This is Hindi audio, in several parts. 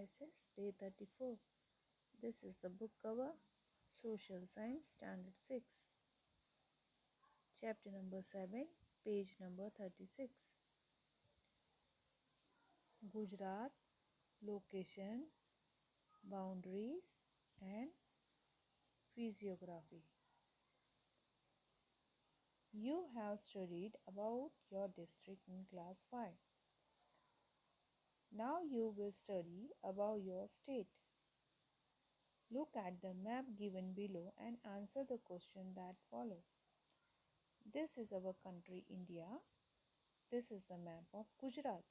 SS Day 34. This is the book cover, Social Science Standard 6, Chapter number 7, page number 36. Gujarat, location, boundaries and physiography. You have studied about your district in class 5. Now you will study about your state. Look at the map given below and answer the question that follow. This is our country India. This is the map of Gujarat.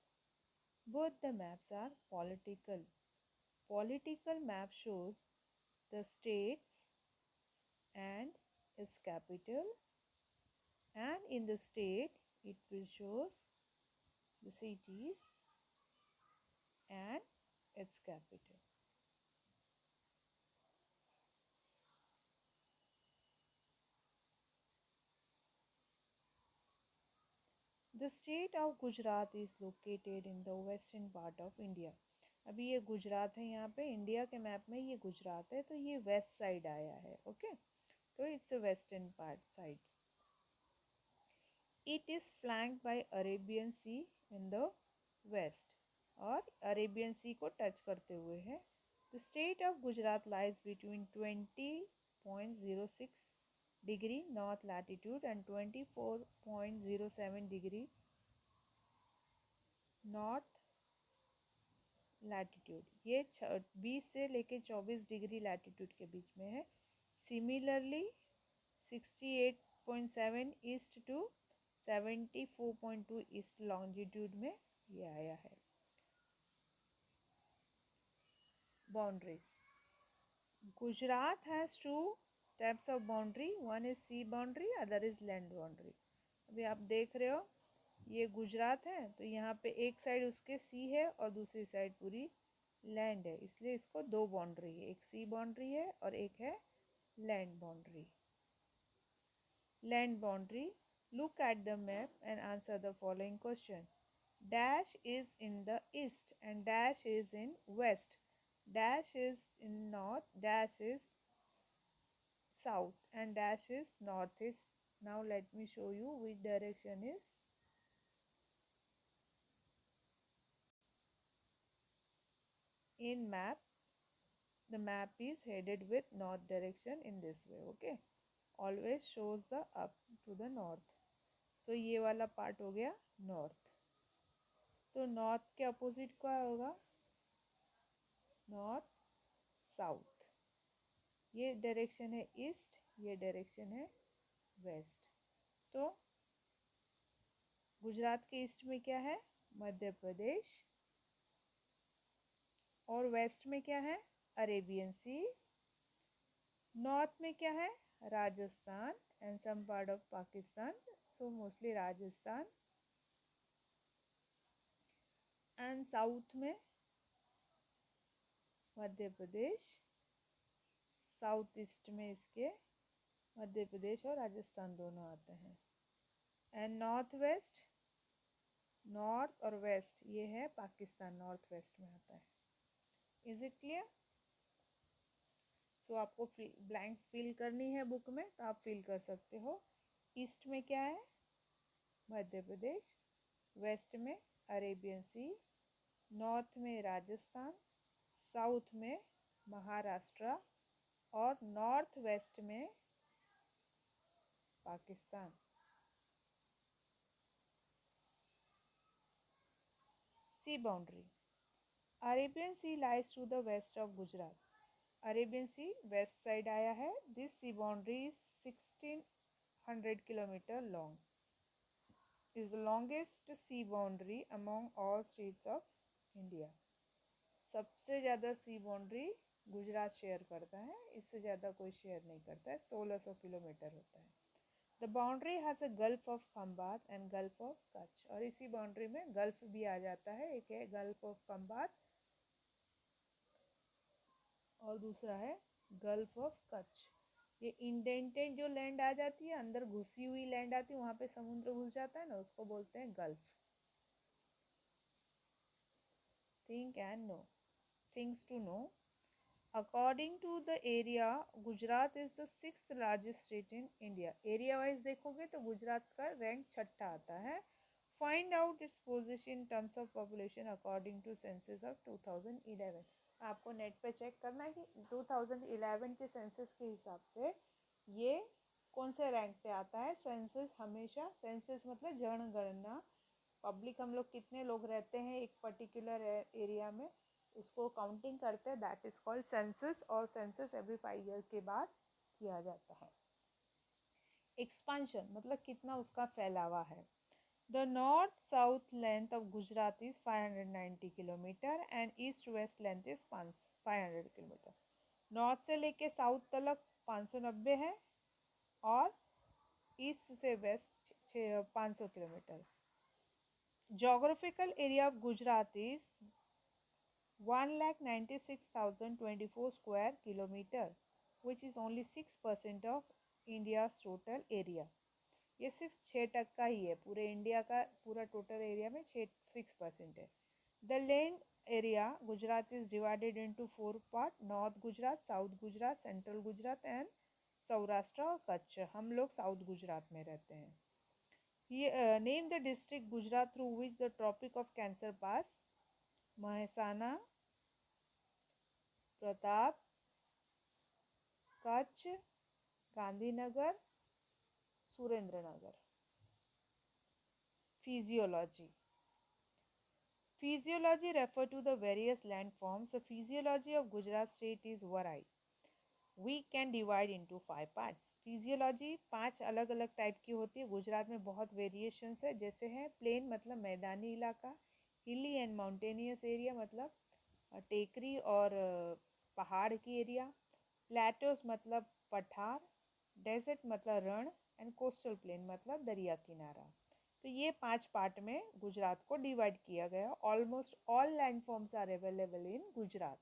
Both the maps are political. Political map shows the states and its capital, and in the state it will show the cities and its capital. The state of Gujarat is located in the western part of India. अभी ये गुजरात है, यहाँ पे इंडिया के मैप में ये गुजरात है, तो ये वेस्ट साइड आया है. ओके, तो it's western part side. It is flanked by Arabian Sea in the west, और अरेबियन सी को टच करते हुए है. The state of Gujarat lies between 20.06 degree north latitude and 24.07 degree north latitude. ये 20 से लेके 24 डिग्री लैटिट्यूड के बीच में है. Similarly 68.7 east to 74.2 east longitude में ये आया है. Boundaries. Gujarat has two types of boundary. One is sea boundary, other is land boundary. अभी आप देख रहे हो ये गुजरात है, तो यहाँ पे एक साइड उसके सी है और दूसरी साइड पूरी लैंड है, इसलिए इसको दो बाउंड्री है. एक सी बाउंड्री है और एक है land boundary. Land boundary. Look at the map and answer the following question. Dash is in the east and dash is in west. Dash is in north, dash is south and dash is north east. Now let me show you which direction is. In map, the map is headed with north direction in this way. Okay, always shows the up to the north. So ये वाला पार्ट हो गया नॉर्थ. तो नॉर्थ के अपोजिट क्या होगा? North south. ये डायरेक्शन है ईस्ट, ये डायरेक्शन है वेस्ट. तो गुजरात के ईस्ट में क्या है? मध्य प्रदेश. और वेस्ट में क्या है? Arabian sea. नॉर्थ में क्या है? Rajasthan and some part of Pakistan, so mostly Rajasthan. And south में मध्य प्रदेश. साउथ ईस्ट में इसके मध्य प्रदेश और राजस्थान दोनों आते हैं. एंड नॉर्थ वेस्ट, नॉर्थ और वेस्ट ये है पाकिस्तान, नॉर्थ वेस्ट में आता है. Is it clear? सो आपको ब्लैंक्स फिल करनी है बुक में, तो आप फिल कर सकते हो. ईस्ट में क्या है? मध्य प्रदेश. वेस्ट में अरेबियन सी. नॉर्थ में राजस्थान. साउथ में महाराष्ट्र. और नॉर्थ वेस्ट में Pakistan. Sea boundary. Arabian sea lies to the west of Gujarat. Arabian sea west side आया है. This sea boundary is 1600 kilometre long. is the longest sea boundary among all states of India. सबसे ज़्यादा सी बाउंड्री गुजरात शेयर करता है, इससे ज़्यादा कोई शेयर नहीं करता है. 1600 किलोमीटर होता है. The boundary has a gulf of Khambhat and gulf of Kutch. और इसी बाउंड्री में गल्फ भी आ जाता है. एक है गल्फ ऑफ खंबात और दूसरा है गल्फ ऑफ कच्छ. ये इंडेंटेड जो लैंड आ जाती है, अंदर घुसी हुई लैंड आती है, वहाँ पे समुद्र घुस जाता है ना, उसको बोलते हैं gulf. Think and know. things to know. According to the area, Gujarat is the sixth largest state in India. Area wise देखोगे तो गुजरात का रैंक छठा आता है. Find out its position in terms of population according to census of 2011. आपको नेट पे चेक करना है कि 2011 के सेंसस के हिसाब से ये कौन से रैंक पे आता है. सेंसस हमेशा, सेंसस मतलब जनगणना, पब्लिक हम लोग कितने लोग रहते हैं एक पर्टिकुलर एरिया में, उसको काउंटिंग करते हैं, दैट इज कॉल्ड सेंसस. और सेंसस एवरी 5 ईयर के बाद किया जाता है. एक्सपांशन मतलब कितना उसका फैलावा है. The north south length of Gujarat is 590 kilometer and east west length is 500 kilometer. North से लेके साउथ तक 590 है और ईस्ट से west 500 kilometer. Geographical area of Gujarat is 1,96,024 square kilometer, which is only 6% of India's total area. ये सिर्फ 6% ही है पूरे इंडिया का. पूरा टोटल एरिया में 6% है. The land area Gujarat is divided into 4 parts: North Gujarat, South Gujarat, Central Gujarat and Saurashtra और कच्छ. हम लोग साउथ गुजरात में रहते हैं. Name the district Gujarat through which the Tropic of Cancer pass: Mahesana, Pratap, Kutch, Gandhinagar, Surendranagar. Physiology. Physiology refer to the various landforms. The physiology of Gujarat state is varied. We can divide into 5 parts. Physiology 5 अलग अलग टाइप की होती है. गुजरात में बहुत वेरिएशंस है. जैसे है प्लेन मतलब मैदानी इलाका, हिली एंड माउंटेनियस एरिया मतलब टेकरी और पहाड़ की एरिया, प्लेटोस मतलब पठार, डेजर्ट मतलब रण एंड कोस्टल प्लेन मतलब दरिया किनारा. तो ये 5 पार्ट में गुजरात को डिवाइड किया गया. Almost all land forms are available in Gujarat.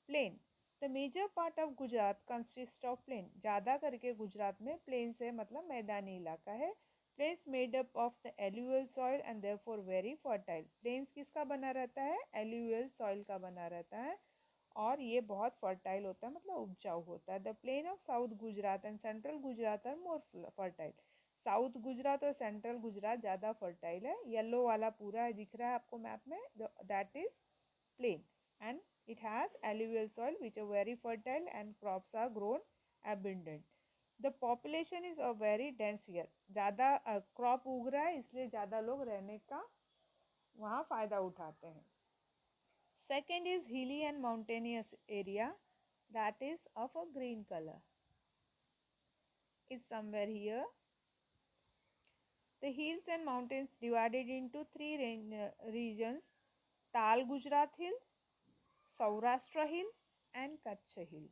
Plain. The major part of Gujarat consist of plain. ज़्यादा करके गुजरात में प्लेन्स है मतलब मैदानी इलाका है. Plains made up of the alluvial soil and therefore very fertile. Plains किसका बना रहता है? एल्यूवियल सॉइल का बना रहता है और ये बहुत फर्टाइल होता है मतलब उपजाऊ होता है. The plain of south Gujarat and central Gujarat are more fertile. South Gujarat और सेंट्रल गुजरात ज़्यादा फर्टाइल है. येलो वाला पूरा दिख रहा है आपको मैप में, that is plain and it has alluvial soil which are very fertile and crops are grown abundant. The population is a very dense here. ज़्यादा क्रॉप उग रहा है इसलिए ज़्यादा लोग रहने का वहाँ फ़ायदा उठाते हैं. Second is hilly and mountainous area that is of a green color. It's somewhere here. The hills and mountains divided into 3 regions: Tal Gujarat Hill, Saurashtra hill and Kutch hill.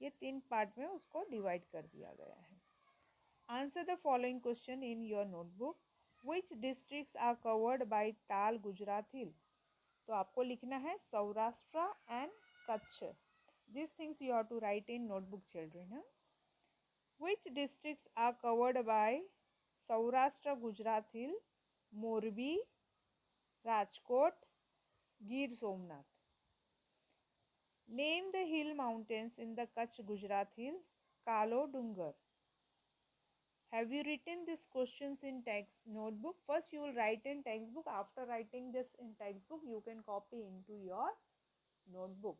ये 3 पार्ट में उसको डिवाइड कर दिया गया है. Answer the following question in your notebook. Which districts are covered by Tal Gujarat hill. तो आपको लिखना है Saurashtra and Kutch. This things you have to write in notebook children. Which districts are covered by Saurashtra Gujarat hill, Morbi, Rajkot, Gir Somnath. Name the hill mountains in the Kutch Gujarat Hill, Kalo Dungar. Have you written these questions in text notebook? First you will write in textbook. After writing this in textbook, you can copy into your notebook.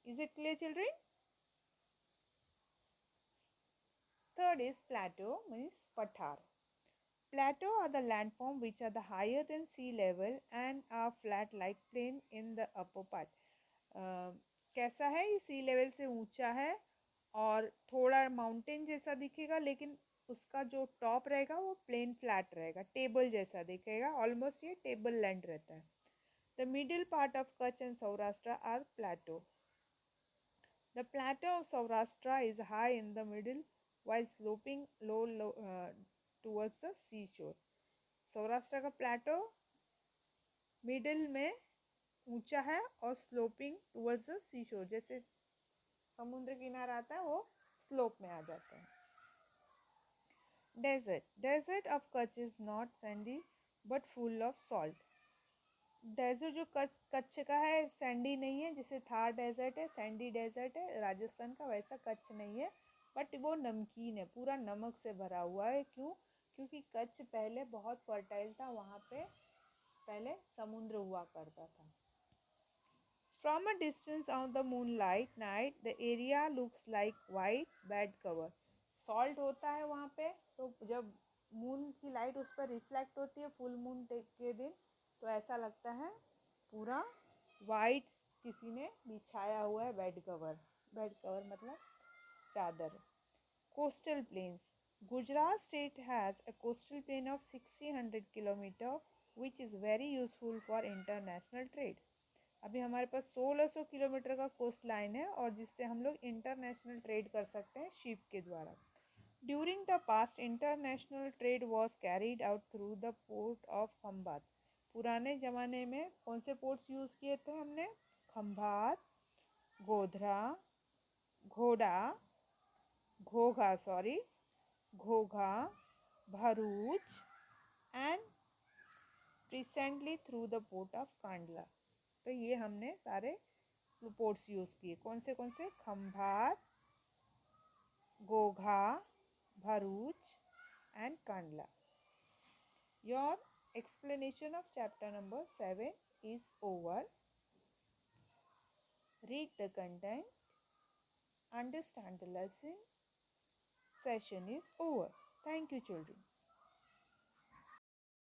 Is it clear, children? Third is plateau, means pathar. Plateau are the landform which are the higher than sea level and are flat like plain in the upper part. कैसा है? ये सी लेवल से ऊंचा है और थोड़ा माउंटेन जैसा दिखेगा लेकिन उसका जो टॉप रहेगा वो प्लेन फ्लैट रहेगा, टेबल जैसा दिखेगा. ऑलमोस्ट ये टेबल लैंड रहता है. The middle part of Kutch and Saurashtra are plateau. The plateau of Saurashtra is high in the middle while sloping low towards the seashore. Saurashtra का प्लेटो मिडिल में ऊंचा है और स्लोपिंग टुवर्ड्स द सी शोर, जैसे समुद्र किनारा आता है वो स्लोप में आ जाता है. Desert. Desert of Kutch is not sandy but full of salt. Desert जो कच्छ का है सैंडी नहीं है, जैसे थार डेजर्ट है सैंडी डेजर्ट है राजस्थान का, वैसा कच्छ नहीं है। बट वो नमकीन है, पूरा नमक से भरा हुआ है। क्यों? क्योंकि कच्छ पहले बहुत फर्टाइल था, वहाँ पे पहले समुद्र हुआ करता था। From a distance on the moonlight night, the area looks like white bed cover. Salt होता है वहाँ पे, तो जब मून की लाइट उस पर रिफ्लेक्ट होती है फुल मून के दिन, तो ऐसा लगता है पूरा वाइट किसी ने बिछाया हुआ है बेड कवर। बेड कवर मतलब चादर। Coastal planes. Gujarat state has a coastal plain of 1600 km which is very useful for international trade. अभी हमारे पास 1600 किलोमीटर का कोस्ट लाइन है और जिससे हम लोग इंटरनेशनल ट्रेड कर सकते हैं शिप के द्वारा। During the past international trade was carried out through the port of Khambhat. पुराने ज़माने में कौन से पोर्ट्स यूज़ किए थे हमने? खम्बात, गोधरा, घोड़ा, Ghogha sorry Ghogha, Bharuch and recently through the port of Kandla. तो ये हमने सारे पोर्ट्स यूज़ किए। कौन से? Khambhat, Ghogha, Bharuch and Kandla. Your explanation of chapter number 7 is over. Read the content, understand the lesson. Session is over. Thank you, children.